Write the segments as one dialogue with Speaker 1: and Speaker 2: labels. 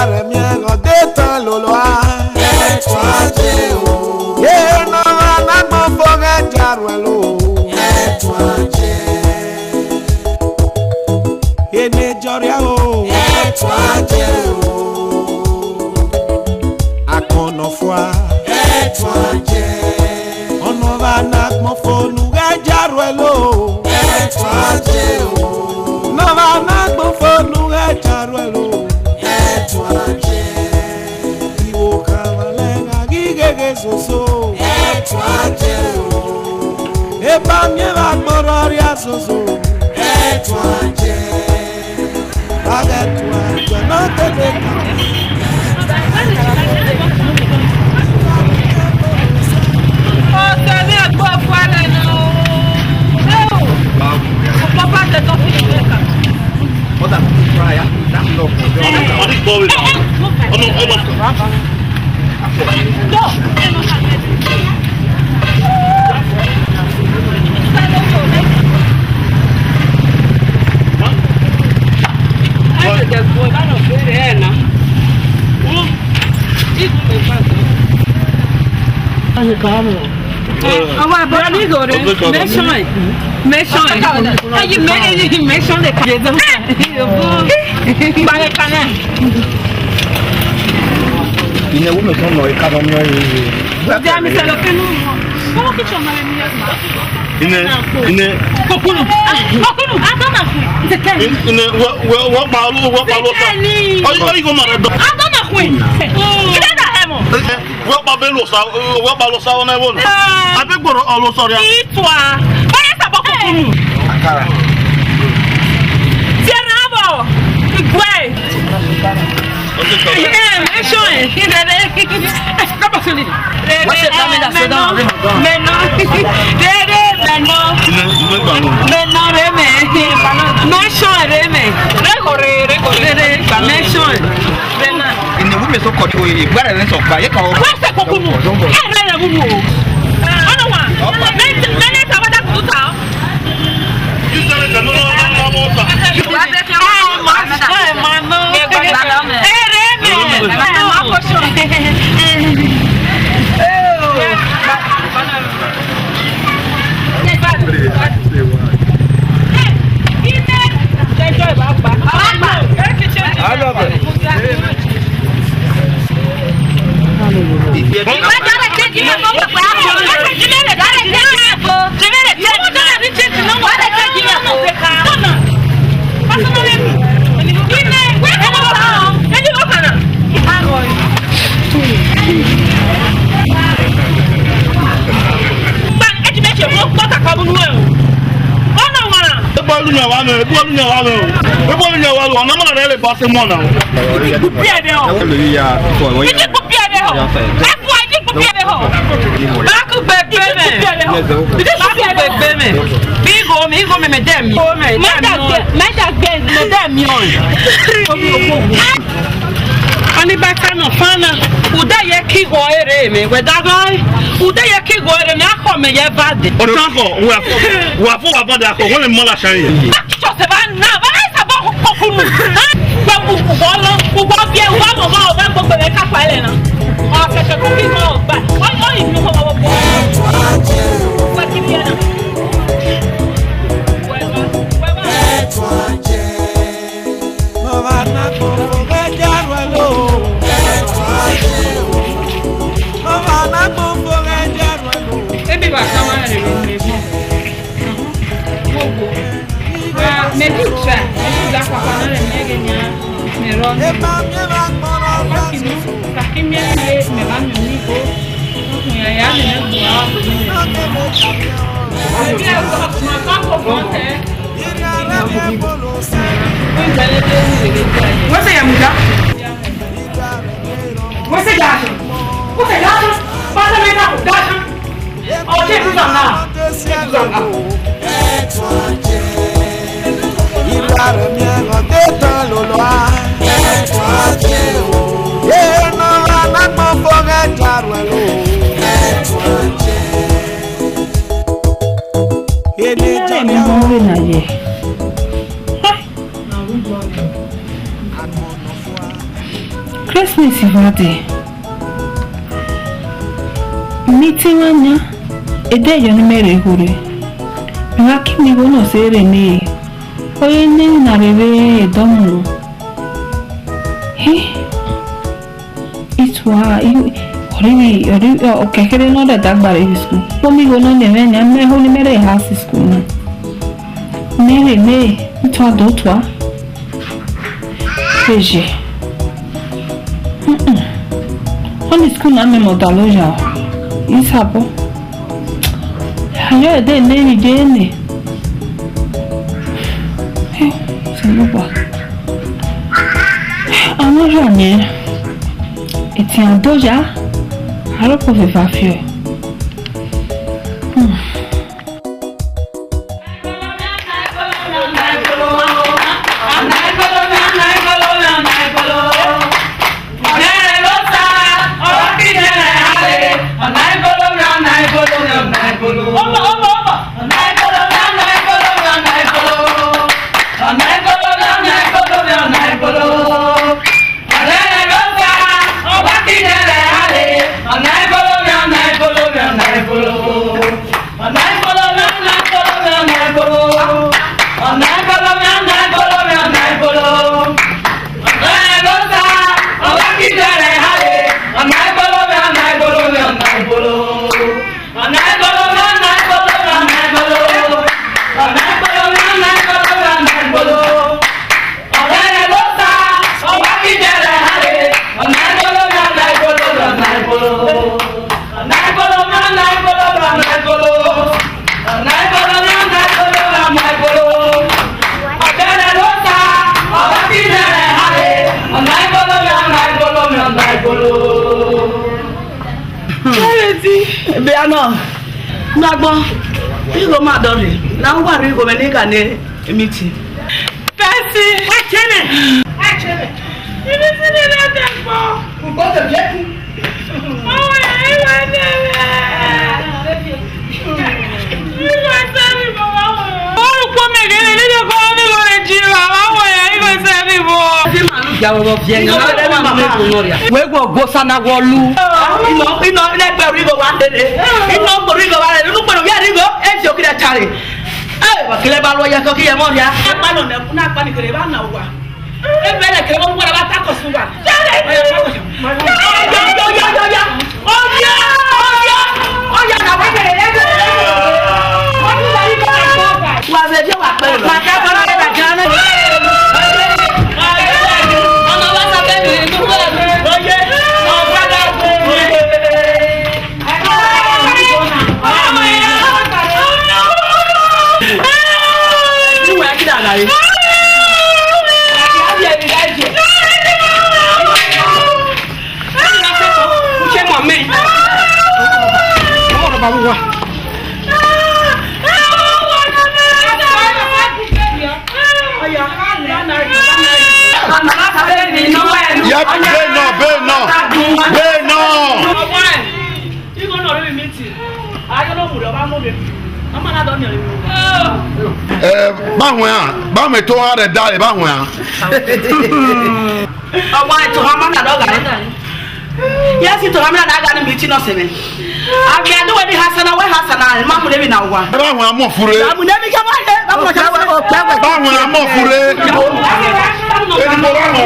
Speaker 1: Ilare miego deta loloa. Etuajie o. Ye no na mo foga jarwelo. Etuajie. Ye ne joria o. Etuajie o. Akono fwa. Etuajie. Ono va na mo fo luga jarwelo. Etuajie o. No va na mo fo luga jarwelo. Etuajie. Iwo kavalenga gigege soso. Etuajie o. Eba mieva mororia soso. Etuajie. Etuajie no te deja.
Speaker 2: Oh, t'as vu à quoi voilà non. Papa te t'en fiche.
Speaker 3: What that fry? That's no. What is going on? Oh no, hold on. Il est où me semble le cadre mieux.
Speaker 2: Comment que tu en as mis?
Speaker 3: Il est
Speaker 2: Kokunu. Kokunu. Attends, c'est quel?
Speaker 3: Il est what balou. Oh, il va m'arrêter.
Speaker 2: Attends, Queen. Qui est là, Hemo?
Speaker 3: What balou ça on est bon. Avec bon on sorry.
Speaker 2: Toi. Voilà ça beaucoup Kokunu.
Speaker 3: Akara.
Speaker 2: Tiens là-bas. Ouais. Christmas Friday. Meeting anya ede yo ni mere hore. Ngaki mi go no sere ni. Oye ni na rebe edomu. Etuajie ori okekere no da dagbare school. Pomi go no neme nya me ho ni mere house school na. Mere me ntwa do twa. Veje. On school na me modaloja. Isapo. Ayo de ne jene. Saluba. Amo jone. Eti andoja. Alo po fe fa fio.
Speaker 4: Nagbon, you go mad on it. Now, what are you going to make a meeting?
Speaker 2: Fancy.
Speaker 4: Actually,
Speaker 2: You listen to that for.
Speaker 4: we got a jet.
Speaker 2: Oh, you guys tell me, Mama. Oh, come again. You need to call me for a G. Mama, you guys tell me more.
Speaker 4: We go go sana wolu. Ino le pe go one day. Ino go one. Look for we go. E jo kire chare. Eh, wa kile ba lo ya so ki e mo ya. Pa no na pa ni kire ba na wa. E be le kire mo wa ba ta ko su wa. Oya na wa kire e. Wa be je wa pe. Ma ka ba na ba jana.
Speaker 3: Ba me to ha de dale ba ho ya.
Speaker 4: O wa to ha ma na do ga. Yes, to ha ma na ga ni meeting no se me. Abi adu we di hasana we hasana ma mu le bi na wa.
Speaker 3: Ba ho am fure.
Speaker 4: Ba mu le bi ka ma de. Ba mu ka wa o pe we.
Speaker 3: Ba ho am fure. E ni mo ba ho.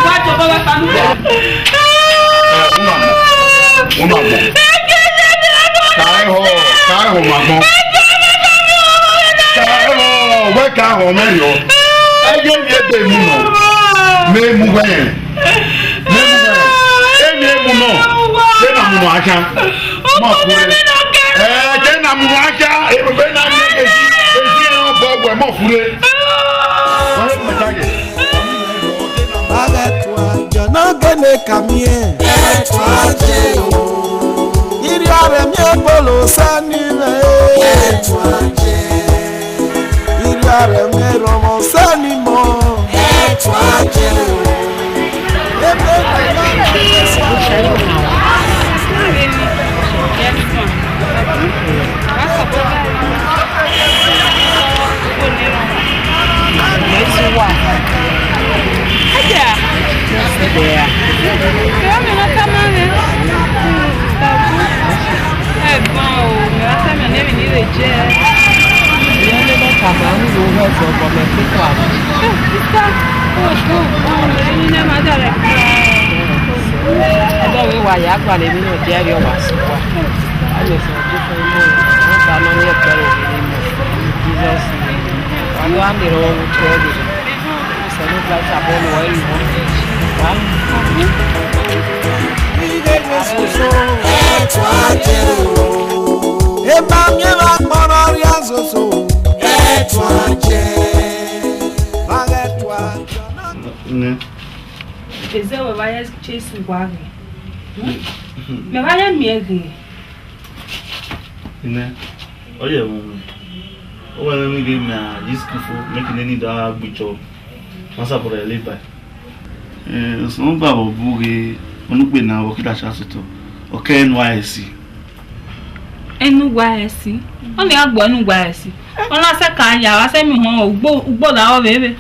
Speaker 4: Wa to ba wa pa nu.
Speaker 3: Uma mo. Kai ho ma mo. Kai ho, we ka ho me yo. Ayo ye be mu no. Me mu we. Me mu we. E me mu no. Se na mu acha. Ma fure. Se na mu acha, e be na ni ke si. E si no bo we mo fure. Wa he ma tage.
Speaker 1: Etuajie no gene kamie. Etuajie o. Iri are mi ebolo sani me. Etuajie. Iri are mi romo sani mo. Etuajie o. Ebe
Speaker 4: there.
Speaker 2: Is there a virus chasing wagon? Me vaya miegi.
Speaker 3: Oh yeah, oh well, let me give me this for making any dog with your answer for a labor. So no babo bugi, onu gbe na wo kida chance to. Okay, NYSC.
Speaker 2: NYSC. Only agbo NYSC. Ona se kan ya wa se mi won ugbo la o bebe.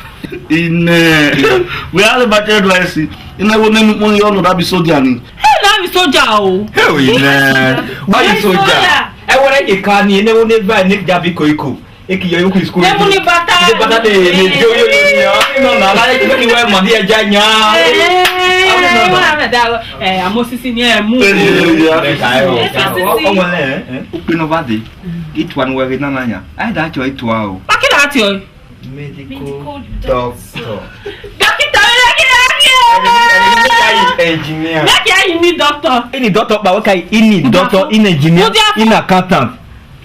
Speaker 3: We are about NYSC. Ina wo name mo yo no da bi soldier ni.
Speaker 2: Na bi soldier o.
Speaker 5: Why you soldier? I want to get carny, and never never Nick Javi Koiko. Eki yo ku school.
Speaker 2: Never ni bata.
Speaker 5: The bata de yo no na like anywhere money ajanya.
Speaker 2: Amosisi ni emu.
Speaker 5: Upinovadi. Itwan we na nanya. I da cho itwa o.
Speaker 2: Akira ati o.
Speaker 5: Medical doctor. Engineer.
Speaker 2: Like you need doctor.
Speaker 5: Any doctor, but okay, any doctor, in engineer, in accountant.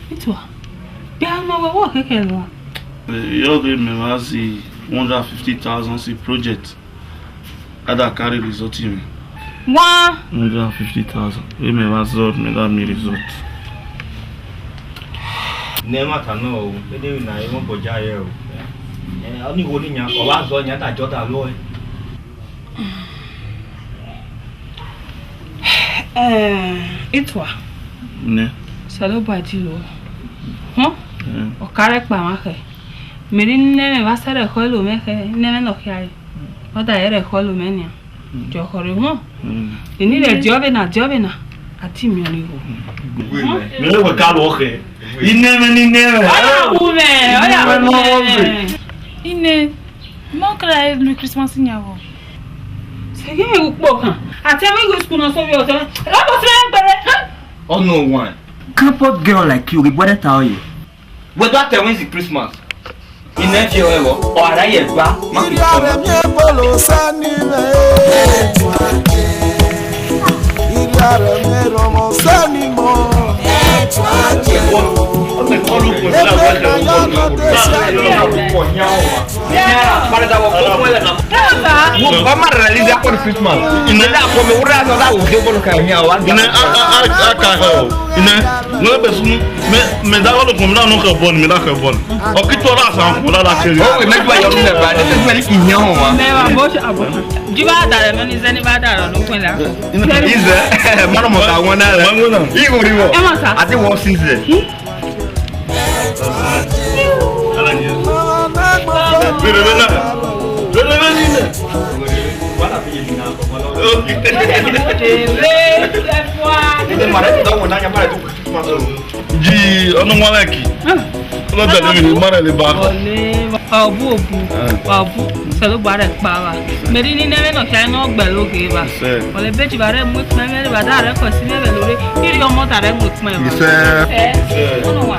Speaker 2: Etuajie. Bia no we work kekelo.
Speaker 3: You dey me was 150,000 see project. Ada carry result me. 150,000. We me was me that me result.
Speaker 5: Nema tano, we dey na e mo boja ye o. Oni wo ni nya, o wa zo nya ta jota lo.
Speaker 2: Etuajie.
Speaker 3: Ne.
Speaker 2: Salo bajilo. O kare pa ma ke. Meri ne me va sare kholo me ke, ne me no khai. O da ere kholo me ni. Jo khore mo. Ni le jobe na ati mi oni go.
Speaker 3: Me le ka lo ke. Ine.
Speaker 2: Oya ume.
Speaker 6: Ine. Mokra le Christmas nyawo.
Speaker 2: Sege me ukpo kan. Ati we go school no so we o so. La bo friend bere.
Speaker 5: Oh no one. Crippled girl like you, what I tell you? What that tell is Christmas? In that year, or I get back.
Speaker 3: Ji ono mwaleki. Lo da mi mara le ba.
Speaker 2: Abu selo bare pa wa. Meri ni neme no kai no gbe loge ba. Ole beji bare mu meme ba da re ko si meme lore. Iri omo ta re mu tme ba. Ono wa.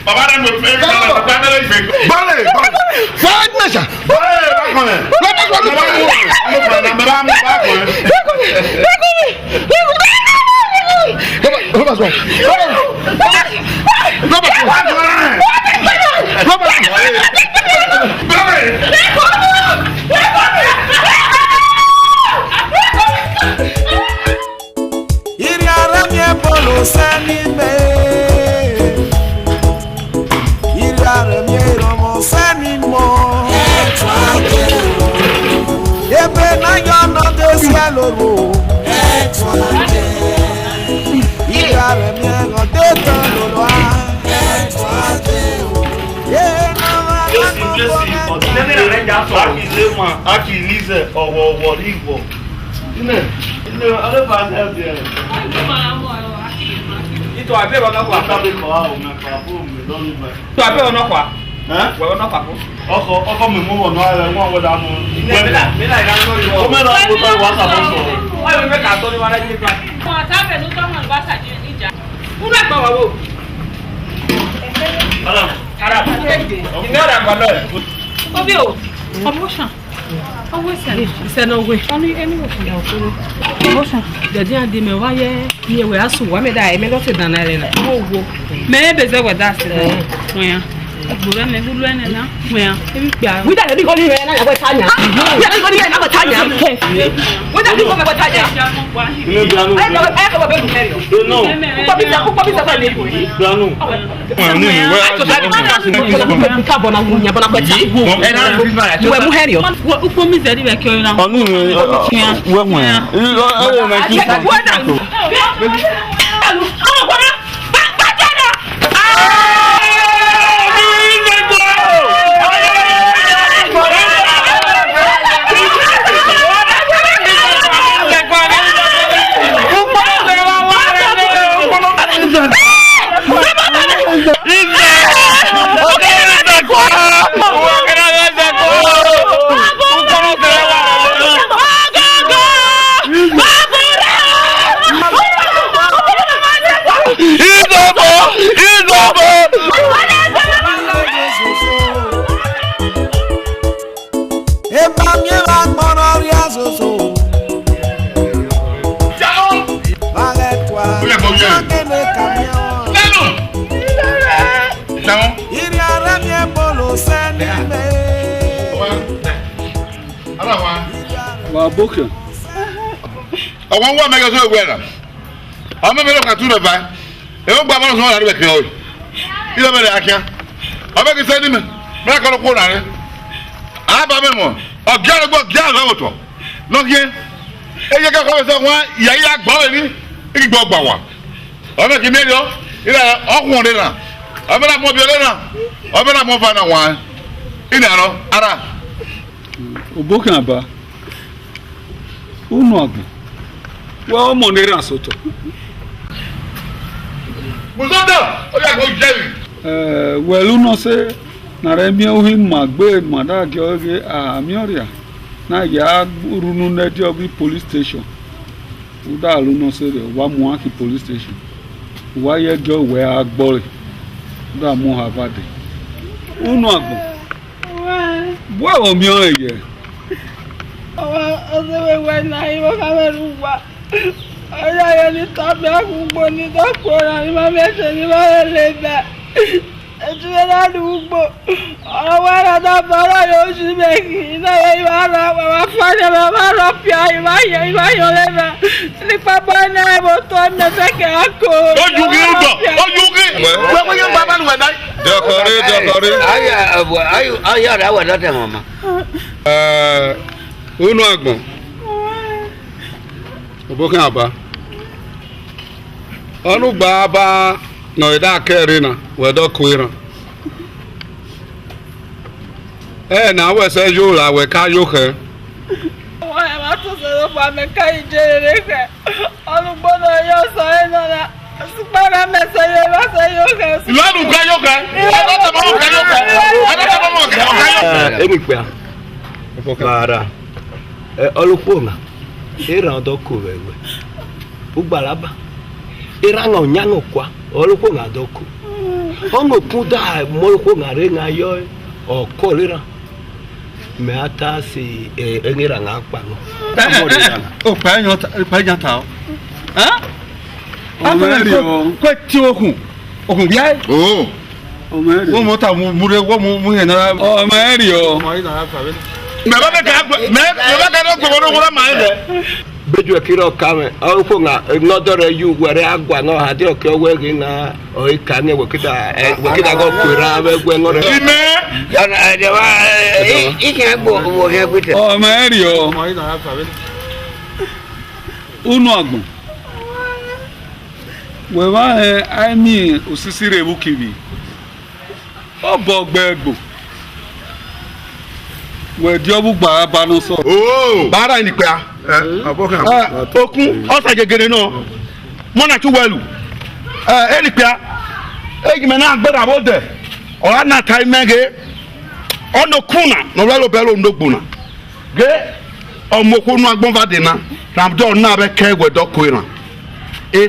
Speaker 3: Baba dem mo fe baba dem fe. Bale. Fine measure. Bale ba kon. Let me go. Baba mo ba kon. Come on. Akilize ọwọwọ igbo. Ine aleba help there. Ito abe ona kwa tabe ko a o na kwa bo mi lo ni ba. Ito abe ona kwa. Wo ona kwa ko. Oko mi mo wona ara won wo da mu. Me la ira lo ri wo. O me la ko to wa sa bo so. O yo me ka to ni wa la ji pa. Ko tabe no to man ba sa ji ija. Unu agba wa wo. Ara. Ine ara gba lo. Obi o. Promotion. Ìṣẹ́ náà wé. Wọ́n ní ẹni wò fún ìyàwó fún mi. Promotion. Jẹ̀dí àdé mi wáyé ní ewé asùn wá mi dá ẹ̀mí lọ́sẹ̀ dáná rẹ̀ náà. Wọ́n wo. Mẹ́ẹ̀ bẹ̀ sẹ́ wẹ̀ dá sí rẹ̀. Wọ́n yà. Gbòòrò ẹni wúlò ẹni náà. Wọ́n yà. Ebi gbà. Wíjà lè bí kò ní rẹ̀ náà yàgbẹ́ táyà. Wíjà lè bí kò ní rẹ̀ náà yàgbẹ́ táyà. Wíjà lè bí kò ní rẹ̀ táyà. Ẹ kọ́ bẹ́ẹ̀ dùn mẹ́rin. Kúkọ́ bí sẹ́fẹ̀ ní ìwé.
Speaker 7: Boke.
Speaker 3: Àwọn wa mega so egwe na. Àwọn me lo ka tu na ba. E o gba mo so na be kan o. Ile be akia. Aba ki se ni me. Me ka ko na re. Aba me mo. O gya gbo gya lo to. Lo ye. E ye ka ko so wa ya ya gba we ni. I gbo gba wa. Aba ki me yo. Ile okun re na. Aba na mo bi ole na. Aba na mo fa na wa. Ina ro ara.
Speaker 7: Oboke aba. Unu agbo. Wa mo ne ran soto.
Speaker 3: Musodo, o ya go jewi.
Speaker 7: Welu no se na re mi ohin magbe mada ge oge amioria. Na ya runu ne di obi police station. Uda lu no se wa mu aki police station. Wa ye ge we agbo. Uda mu havade. Unu agbo. Wa o mi o ye.
Speaker 2: Ọ̀sẹ̀wẹ̀wẹ̀ náà ìwọ kámẹ́rù wá. Ọjọ́ yẹn ní tọ́pẹ́ àkúgbò ní dọ́kọ̀ọ́rọ̀ ní máa mẹ́sẹ̀ ní máa lè bẹ̀. Ẹ̀túwẹ́ ládùúgbò. Ọ̀rọ̀ wá rà dábọ̀ ọ̀rọ̀ yóò ṣí mẹ́kì. Iná yẹn ìwà rà bàbá fájẹ̀ bàbá rọ̀ pìà ìwà yẹn lẹ́bẹ̀. Nípa bá náà ìbò tó ń nẹ́sẹ̀kẹ̀ àkó.
Speaker 3: Ojú kí ń bọ̀, ojú kí. Wọ́n yóò bá bá nù ẹ̀dá.
Speaker 8: Dọkọrí. Ayé ọ̀rẹ́ àwọ̀ lọ́tẹ̀ mọ̀mọ́.
Speaker 7: Unu agbon. Oboke aba. Onu gba aba no ida kere na we do kuira. Na we se yo la we ka yo ke.
Speaker 2: Wa e ma to se lo pa me ka ijere ke. Onu gbodo yo so e na na. Supara me se yo ba se yo ke.
Speaker 3: Lanu ka yo ke. Ada ta mo ka yo ke. Ada ta mo ka yo ke.
Speaker 8: Emi pe a.
Speaker 7: Oboke.
Speaker 8: Para. Olupona. Era ndo ko wewe. Ugbalaba. iranga onyango kwa oloko ngadoko ongo kuda moloko ngare ngayo o kolera me ata si engira ngakpa no
Speaker 3: o pa nyata ha
Speaker 7: Omerio.
Speaker 3: kweti okun bia
Speaker 7: Omerio.
Speaker 3: wo mo ta mu re wo mu he na
Speaker 7: Omerio.
Speaker 3: me ba ka no gbo no ma ide
Speaker 8: beju ekiro kame oloko nga nodore yu were agwa no ha de oke owe na o ikane wekida go kwera abegwe ngore
Speaker 3: ime
Speaker 8: yana de wa ike gbo wo he kwete
Speaker 7: Omerio. Unu agbon. Wewa ani osisire ebukibi. Obo gbegbo. We di obugba ba no so.
Speaker 3: oh bara ni pe abokan okun o sa gegere no mo na tu welu eri pe eji me na agbara bo de o na tai mege ono kuna no lo belo ndogbuna ge omokunu agbon va de na ram do na be kegwe dokuira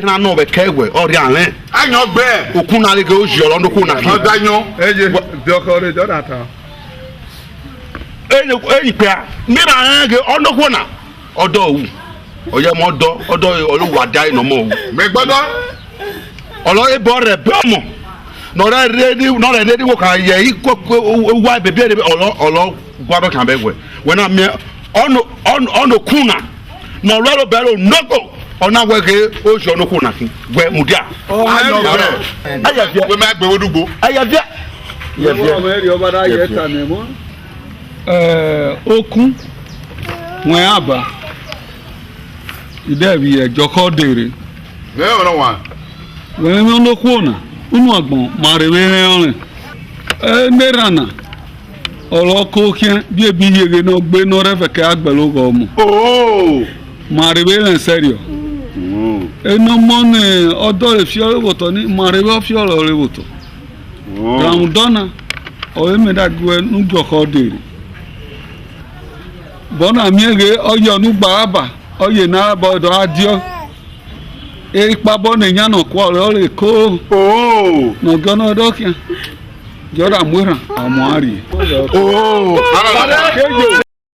Speaker 3: na no be kegwe ori aren anyo gbe okuna le ge o joro ndokuna ki odanyo
Speaker 7: Eje biokore Jonathan.
Speaker 3: eyi pe mira aren ge ondokuna odo owu oye mo odo oluwa dai no mo owu me gbodo olo ebo re be omo no re ready wo kan ye iko wa bebe re olo gwa be kan be gwe we na me ono kuna no lo belo nogo ona we ge o jo no kuna kin gwe mudia ayo be aya bia we ma gbe wodugbo aya bia ye bia
Speaker 7: Omerio bada yeta nemo. Okun. Wen aba. Ide bi ejoko dere.
Speaker 3: me ono wa
Speaker 7: Wen mi no kuona. Unu agbon mare we rin. Nerana. Oro ko kian bi ebi yege no gbe no refe ke agbelo go mu.
Speaker 3: oh
Speaker 7: Mare we rin serio. Eno mone odo le fiore woto ni mare we fiore le woto. Ram dona. O eme da gwe nu joko dere. Bona miege oyo nu gba aba. Oye na bodo adio. Ipa bona nyano kwa le ko.
Speaker 3: oh
Speaker 7: No gono dokia. Jora mwera amwari.
Speaker 3: oh